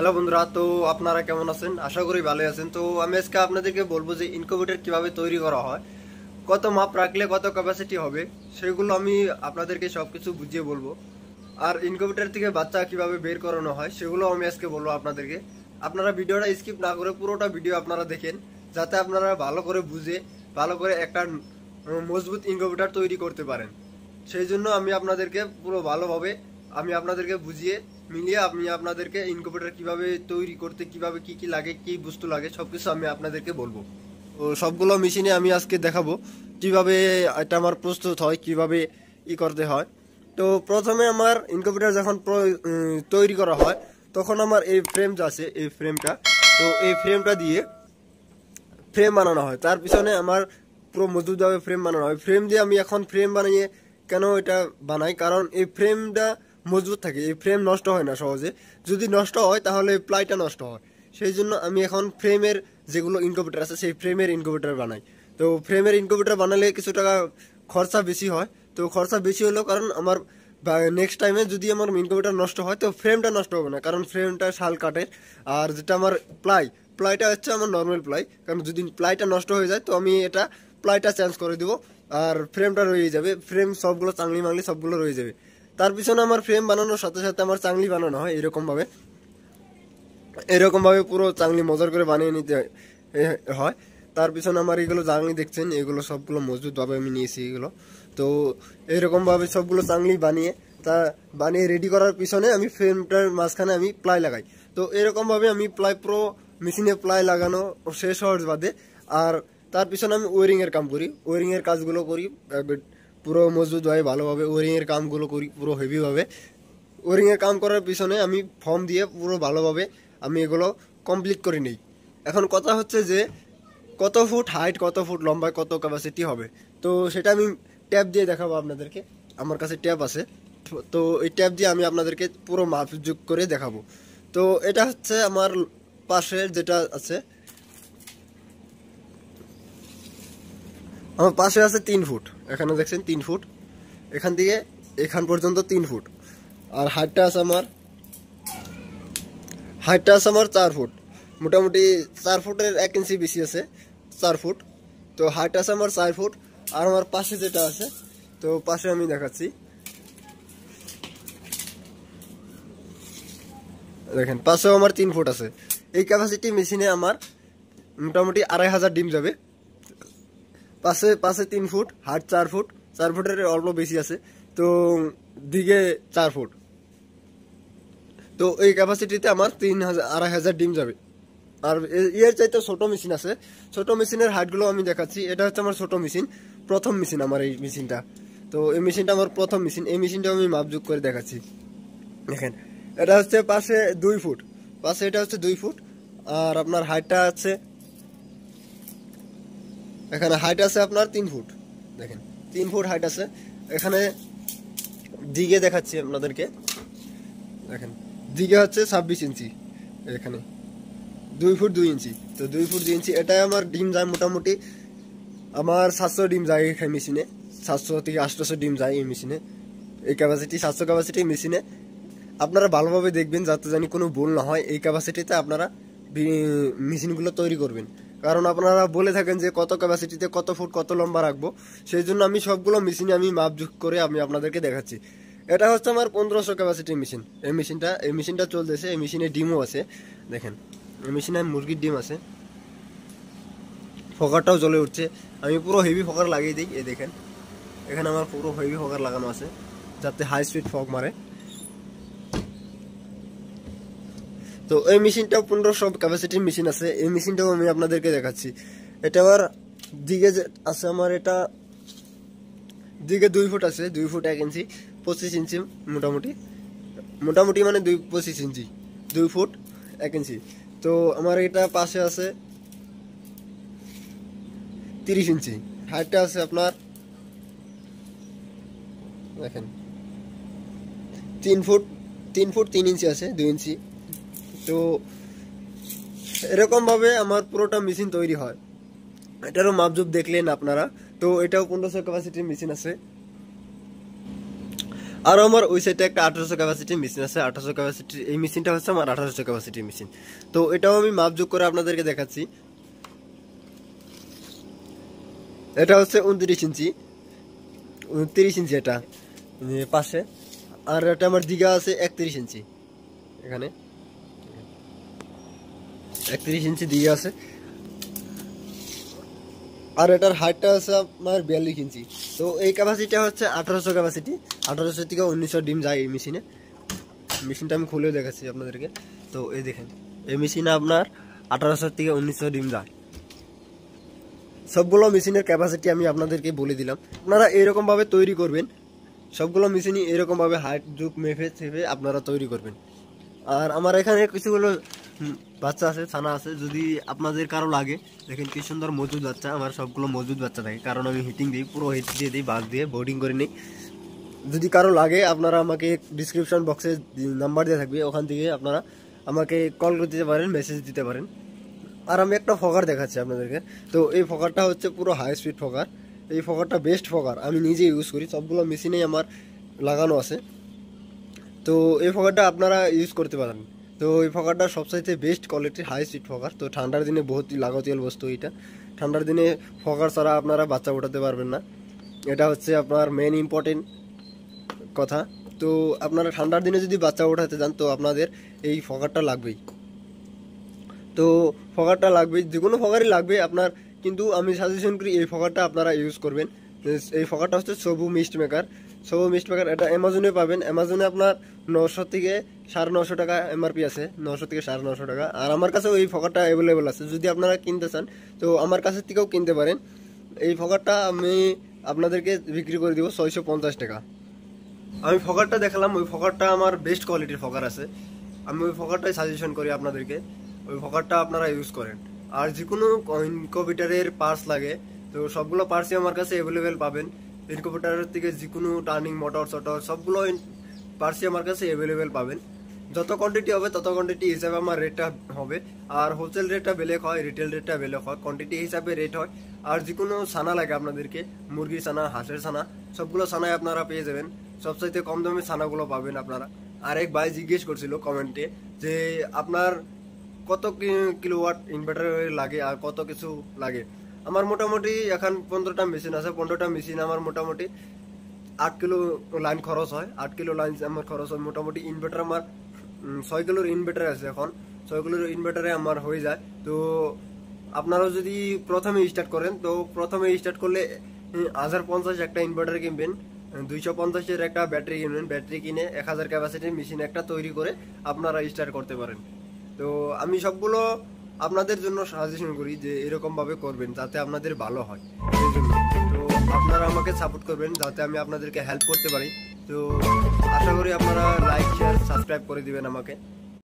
Hello বন্ধুরা, তো আপনারা কেমন আছেন? আশা করি ভালো আছেন। তো আমি আজকে আপনাদেরকে বলবো যে ইনকিউবেটর কিভাবে তৈরি করা হয়, কত মাপ রাখলে কত ক্যাপাসিটি হবে, সেগুলো আমি আপনাদেরকে সবকিছু বুঝিয়ে বলবো। আর ইনকিউবেটর থেকে বাচ্চা কিভাবে বের করানো হয় সেগুলো আমি আজকে বলবো আপনাদেরকে। আপনারা ভিডিওটা স্কিপ না করে পুরোটা ভিডিও আপনারা দেখেন, যাতে আপনারা ভালো করে বুঝে ভালো করে একটা মজবুত ইনকিউবেটর তৈরি করতে পারেন। সেই জন্য আমি আপনাদেরকে পুরো ভালোভাবে আমি আপনাদেরকে বুঝিয়ে মিলিয়ে আমি আপনাদেরকে ইনকিউবেটর কিভাবে তৈরি করতে, কিভাবে কি কি লাগে, কি বস্তু লাগে, সবকিছু আমি আপনাদেরকে বলবো। তো সবগুলো মেশিনে আমি আজকে দেখাবো কিভাবে এটা আমার প্রস্তুত হয়, কিভাবে করতে হয়। তো প্রথমে আমার ইনকিউবেটর যখন তৈরি করা হয়, তখন আমার এই ফ্রেম আছে, এই ফ্রেমটা, তো এই ফ্রেমটা দিয়ে ফ্রেম বানানো হয়। তার পিছনে আমার পুরো মজবুতভাবে ফ্রেম বানানো হয়। ফ্রেম দিয়ে আমি এখন ফ্রেম বানিয়ে কেন এটা বানাই, কারণ এই ফ্রেমটা মজবুত থাকে, এই ফ্রেম নষ্ট হয় না সহজে। যদি নষ্ট হয় তাহলে প্লাইটা নষ্ট হয়। সেই জন্য আমি এখন ফ্রেমের যেগুলো ইনকিউবেটর আছে সেই ফ্রেমের ইনকিউবেটর বানাই। তো ফ্রেমের ইনকিউবেটর বানালে কিছু টাকা খরচা বেশি হয়। তো খরচা বেশি হলো কারণ আমার নেক্সট টাইমে যদি আমার ইনকিউবেটর নষ্ট হয় তো ফ্রেমটা নষ্ট হবে না, কারণ ফ্রেমটা শাল কাঠের। আর যেটা আমার প্লাইটা হচ্ছে আমার নর্মাল প্লাই, কারণ যদি প্লাইটা নষ্ট হয়ে যায় তো আমি এটা প্লাইটা চেঞ্জ করে দেবো, আর ফ্রেমটা রয়ে যাবে। ফ্রেম সবগুলো চাংলি মাংলি সবগুলো রয়ে যাবে। তার পিছনে আমার ফ্রেম বানানোর সাথে সাথে আমার চাংলি বানানো হয় এরকমভাবে পুরো চাংলি মজার করে বানিয়ে নিতে হয়। তার পিছনে আমার এগুলো চাংলি দেখছেন, এগুলো সবগুলো মজবুতভাবে আমি নিয়েছি এগুলো। তো এরকমভাবে সবগুলো চাংলি বানিয়ে রেডি করার পিছনে আমি ফ্রেমটার মাঝখানে আমি প্লাই লাগাই। তো এরকমভাবে আমি পুরো মেশিনে প্লাই লাগানো শেষ হওয়ার বাদে আর তার পিছনে আমি ওয়ারিংয়ের কাম করি, ওয়ারিংয়ের কাজগুলো করি পুরো মজবুতভাবে ভালোভাবে ওয়ারিংয়ের কামগুলো করি পুরো হেভিভাবে। ওয়ারিংয়ের কাম করার পিছনে আমি ফর্ম দিয়ে পুরো ভালোভাবে আমি এগুলো কমপ্লিট করে নিই। এখন কথা হচ্ছে যে কত ফুট হাইট, কত ফুট লম্বা, কত ক্যাপাসিটি হবে, তো সেটা আমি ট্যাপ দিয়ে দেখাবো আপনাদেরকে। আমার কাছে ট্যাপ আছে, তো এই ট্যাপ দিয়ে আমি আপনাদেরকে পুরো মাপযোগ করে দেখাবো। তো এটা হচ্ছে আমার পাশের যেটা আছে, আমার পাশে আছে 3 ফুট। এখানে দেখছেন 3 ফুট, এখান থেকে এখান পর্যন্ত 3 ফুট। আর হাইটটা আছে আমার 4 ফুট। মোটামুটি 4 ফুটের 1 ইঞ্চি বেশি আছে, 4 ফুট। তো হাইট আছে আমার 4 ফুট। আর আমার পাশে যেটা আছে, তো পাশে আমি দেখাচ্ছি, দেখেন পাশেও আমার 3 ফুট আছে। এই ক্যাপাসিটি মেশিনে আমার মোটামুটি 2500 ডিম যাবে। পাশে 3 ফুট, হাইট 4 ফুট, 4 ফুটের অল্প বেশি আছে, তো দিকে 4 ফুট। তো এই ক্যাপাসিটিতে আমার 2500 ডিম যাবে। আর এর চাইতে ছোট মেশিন আছে, ছোট মেশিনের হাইটগুলো আমি দেখাচ্ছি। এটা হচ্ছে আমার ছোট মেশিন, প্রথম মেশিন আমার এই মেশিনটা। তো এই মেশিনটা আমার প্রথম মেশিন, এই মেশিনটা আমি মাপযোগ করে দেখাচ্ছি। দেখেন এটা হচ্ছে পাশে 2 ফুট, পাশে এটা হচ্ছে 2 ফুট। আর আপনার হাইটটা আছে, এখানে হাইট আছে আপনার 3 ফুট। দেখেন 3 ফুট হাইট আছে। এখানে দিকে দেখাচ্ছি আপনাদেরকে, দেখেন দিকে হচ্ছে 26 ইঞ্চি, এখানে 2 ফুট 2 ইঞ্চি। তো 2 ফুট 2 ইঞ্চি, এটাই আমার ডিম যায় মোটামুটি আমার 700 ডিম যায় এই মেশিনে, 700 থেকে 800 ডিম যায় এই মেশিনে। এই ক্যাপাসিটি 700 ক্যাপাসিটি মেশিনে আপনারা ভালোভাবে দেখবেন যাতে জানি কোনো ভুল না হয়। এই ক্যাপাসিটিতে আপনারা মেশিনগুলো তৈরি করবেন, কারণ আপনারা বলে থাকেন যে কত ক্যাপাসিটিতে কত ফুট কত লম্বা রাখবো। সেই জন্য আমি সবগুলো মেশিনে আমি মাপযোগ করে আমি আপনাদেরকে দেখাচ্ছি। এটা হচ্ছে আমার 1500 ক্যাপাসিটির মেশিন। এই মেশিনটা চলতেছে, এই মেশিনে ডিমও আছে। দেখেন এই মেশিনে মুরগির ডিম আছে, ফকারটাও জ্বলে উঠছে। আমি পুরো হেভি ফকার লাগিয়ে দিই, এই দেখেন এখানে আমার পুরো হেভি ফকার লাগানো আছে যাতে হাই স্পিড ফগ মারে। তো এই মেশিনটা 1500 ক্যাপাসিটির মেশিন আছে, এই মেশিনটাও আমি আপনাদেরকে দেখাচ্ছি। এটা আবার দিকে আছে আমার, এটা দিকে 2 ফুট আছে, 2 ফুট 1 ইঞ্চি, 25 ইঞ্চি মোটামুটি মানে 25 ইঞ্চি, 2 ফুট 1 ইঞ্চি। তো আমার এটা পাশে আছে 30 ইঞ্চি, হাইটটা আছে আপনার দেখেন 3 ফুট 3 ইঞ্চি আছে, 2 ইঞ্চি। তো এরকমভাবে আমার পুরোটা মেশিন তৈরি হয়। এটারও মাপজোপ দেখলেন আপনারা। তো এটাও 1500 ক্যাপাসিটির মেশিন আছে। আর আমার ওই সাইডে একটা 1800 ক্যাপাসিটির মেশিন আছে। 1800 ক্যাপাসিটির এই মেশিনটা হচ্ছে আমার 1800 ক্যাপাসিটির মেশিন। তো এটাও আমি মাপযোগ করে আপনাদেরকে দেখাচ্ছি। এটা হচ্ছে 29 ইঞ্চি, 29 ইঞ্চি এটা পাশে। আর এটা আমার দিঘা আছে 31 ইঞ্চি, এখানে 31 ইঞ্চি দিঘা আছে। আর এটার হাইটটা আছে আমার 42 ইঞ্চি। তো এই ক্যাপাসিটি হচ্ছে 1800 ক্যাপাসিটি, 1800 থেকে 1900 ডিম যায় এই মেশিনে। মেশিনটা আমি খুলেও দেখাচ্ছি আপনাদেরকে। তো এই দেখেন, এই মেশিনে আপনার 1800 থেকে 1900 ডিম যায়। সবগুলো মেশিনের ক্যাপাসিটি আমি আপনাদেরকে বলে দিলাম। আপনারা এরকম ভাবে তৈরি করবেন, সবগুলো মেশিনই এরকম ভাবে হাইট যুগ মেপে চেপে আপনারা তৈরি করবেন। আর আমার এখানে কিছুগুলো বাচ্চা আছে, ছানা আছে। যদি আপনাদের কারো লাগে, দেখেন কি সুন্দর মজুদ বাচ্চা। আমার সবগুলো মজুদ বাচ্চা থাকে, কারণ আমি হিটিং দিই, পুরো হিট দিয়ে দিই, বাঘ দিয়ে বোর্ডিং করে নিই। যদি কারো লাগে আপনারা আমাকে ডিসক্রিপশন বক্সে নাম্বার দেওয়া থাকবে, ওখান থেকে আপনারা আমাকে কল করে দিতে পারেন, মেসেজ দিতে পারেন। আর আমি একটা ফকার দেখাচ্ছি আপনাদেরকে। তো এই ফকারটা হচ্ছে পুরো হাই স্পিড ফকার। এই ফকারটা বেস্ট ফকার, আমি নিজে ইউজ করি, সবগুলো মেশিনেই আমার লাগানো আছে। তো এই ফকারটা আপনারা ইউজ করতে পারেন। তো এই ফকারটা সবচাইতে বেস্ট কোয়ালিটির হাই স্পিড ফকার। তো ঠান্ডার দিনে বহুত লাগতিয়াল বস্তু এটা। ঠান্ডার দিনে ফকার ছাড়া আপনারা বাচ্চা ওঠাতে পারবেন না, এটা হচ্ছে আপনার মেন ইম্পর্টেন্ট কথা। তো আপনারা ঠান্ডার দিনে যদি বাচ্চা ওঠাতে যান, তো আপনাদের এই ফকারটা লাগবেই। তো ফকারটা লাগবে, যে কোনো ফকারই লাগবে আপনার, কিন্তু আমি সাজেশন করি এই ফকারটা আপনারা ইউজ করবেন। এই ফকারটা হচ্ছে সবু মিস্ট মেকার। সবু মিস্ট মেকার এটা অ্যামাজনে পাবেন। অ্যামাজনে আপনার 900 থেকে 950 টাকা এমআরপি আছে, 900 থেকে 950 টাকা। আর আমার কাছেও এই ফকারটা অ্যাভেলেবেল আছে, যদি আপনারা কিনতে চান তো আমার কাছে থেকেও কিনতে পারেন। এই ফকারটা আমি আপনাদেরকে বিক্রি করে দিব 650 টাকা। আমি ফকারটা দেখালাম, ওই ফকারটা আমার বেস্ট কোয়ালিটির ফকার আছে। আমি ওই ফকারটাই সাজেশন করি আপনাদেরকে, ওই ফকারটা আপনারা ইউজ করেন। আর যে কোনো ইনকিউবেটরের পার্টস লাগে, তো সবগুলো পার্টসই আমার কাছে অ্যাভেলেবেল পাবেন। ইনকিউবেটরের থেকে যে কোনো টার্নিং মোটর সটর সবগুলো পার্টসই আমার কাছে অ্যাভেলেবেল পাবেন। যত কোয়ান্টিটি হবে তত কোয়ান্টিটি হিসাবে আমার রেটটা হবে। আর হোলসেল রেটটা বেলেগ হয়, রিটেল রেটটা বেলেগ হয়, কোয়ান্টিটি হিসাবে রেট হয়। আর যে কোনো ছানা লাগে আপনাদেরকে, মুরগির ছানা, হাঁসের ছানা, সবগুলো ছানায় আপনারা পেয়ে যাবেন। সবচাইতে কম দামে ছানাগুলো পাবেন আপনারা। আর এক ভাই জিজ্ঞেস করছিল কমেন্টে যে আপনার কত কিলোওয়াট ইনভার্টার লাগে আর কত কিছু লাগে। আমার মোটামুটি এখন 15টা মেশিন আছে, 15টা মেশিন আমার মোটামুটি 8 কিলো লাইন খরচ হয়। 8 কিলো লাইন আমার খরচ হয় মোটামুটি। ইনভার্টার আমার 6 কিলোর ইনভার্টার আছে, এখন 6 কিলোর ইনভার্টারে আমার হয়ে যায়। তো আপনারাও যদি প্রথমে স্টার্ট করেন, তো প্রথমে স্টার্ট করলে 1050 একটা ইনভার্টার কিনবেন, 250-এর একটা ব্যাটারি কিনবেন। ব্যাটারি কিনে 1000 ক্যাপাসিটির মেশিন একটা তৈরি করে আপনারা স্টার্ট করতে পারেন। তো আমি সবগুলো আপনাদের জন্য সাজেশন করি যে এরকম ভাবে করবেন যাতে আপনাদের ভালো হয়, সেই জন্য। তো আপনারা আমাকে সাপোর্ট করবেন যাতে আমি আপনাদেরকে হেল্প করতে পারি। তো আশা করি আপনারা লাইক, শেয়ার, সাবস্ক্রাইব করে দিবেন আমাকে।